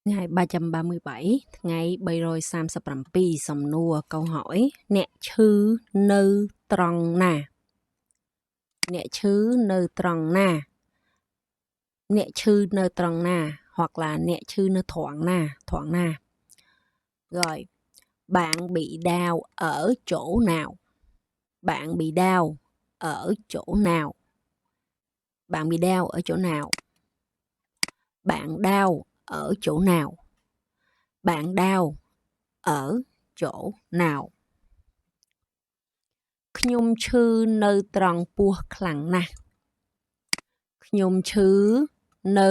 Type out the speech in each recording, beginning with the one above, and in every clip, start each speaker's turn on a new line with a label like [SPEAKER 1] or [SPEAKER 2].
[SPEAKER 1] Ngày 337, ngày 337 សំណួរcâu hỏi អ្នកឈឺនៅត្រង់ណា អ្នកឈឺនៅត្រង់ណា អ្នកឈឺនៅត្រង់ណា hoặc là អ្នកឈឺនៅត្រង់ណា ត្រង់ណា rồi bạn bị đau ở chỗ nào, bạn bị đau ở chỗ nào, bạn bị đau ở chỗ nào, bạn đau ở chỗ nào, bạn đau ở chỗ nào. ខ្ញុំឈឺនៅត្រង់ពោះខ្លាំងណាស់ ខ្ញុំឈឺនៅ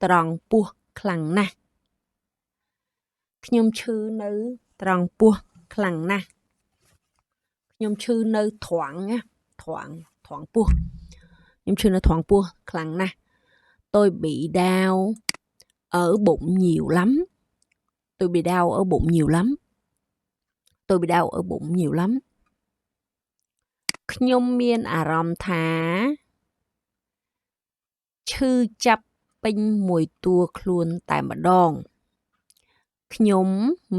[SPEAKER 1] ត្រង់ពោះខ្លាំងណាស់ ខ្ញុំឈឺនៅត្រង់ពោះខ្លាំងណាស់ ខ្ញុំឈឺនៅត្រង់ណា ត្រង់ពោះ ខ្ញុំឈឺនៅត្រង់ពោះខ្លាំងណាស់ tôi bị đau ở bụng nhiều lắm, tôi bị đau ở bụng nhiều lắm, tôi bị đau ở bụng nhiều lắm. ខ្ញុំមានអារម្មណ៍ថាឈឺចាប់ពេញមួយតួខ្លួនតែម្ដង ខ្ញុំ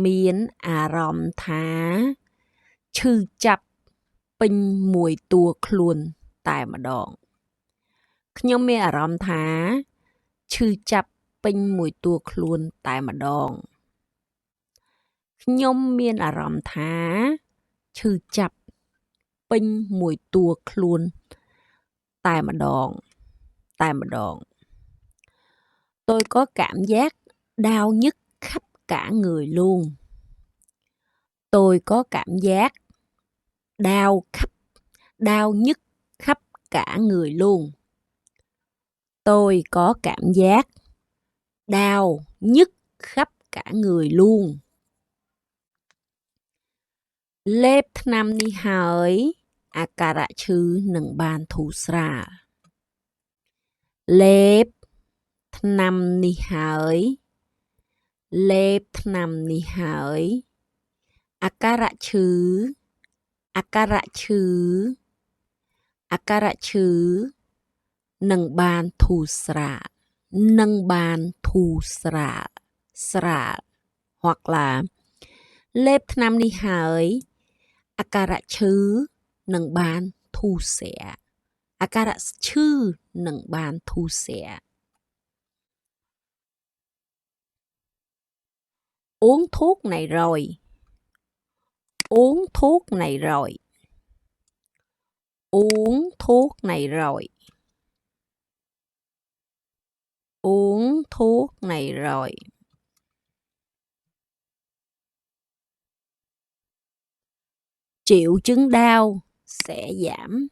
[SPEAKER 1] មានអារម្មណ៍ថាឈឺចាប់ពេញមួយតួខ្លួនតែម្ដង ខ្ញុំមានអារម្មណ៍ថាឈឺចាប់ពេញមួយតួខ្លួនតែម្ដង ខ្ញុំមានអារម្មណ៍ថាឈឺចាប់ពេញមួយតួខ្លួនតែម្ដង tôi có cảm giác đau nhức khắp cả người luôn, tôi có cảm giác đau nhức khắp cả người luôn, tôi có cảm giác đau nhức khắp cả người luôn. លេបថ្នាំនេះហើយអាការៈឈឺនឹងបានធូរស្រាល លេបថ្នាំនេះហើយលេបថ្នាំនេះហើយអាការៈឈឺនឹងបានធូរស្រាល ស្រាល hoặc là លេបថ្នាំនេះហើយអាការៈឈឺនឹងបានធូរស្រាល អាការៈឈឺនឹងបានធូរស្រាល uống thuốc này rồi, uống thuốc này rồi, uống thuốc này rồi, uống thuốc này rồi. Triệu chứng đau sẽ giảm.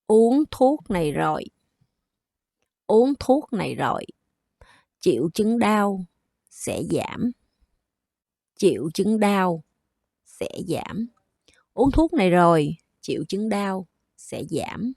[SPEAKER 1] Uống thuốc này rồi, uống thuốc này rồi, triệu chứng đau sẽ giảm. Triệu chứng đau sẽ giảm. Uống thuốc này rồi, triệu chứng đau sẽ giảm.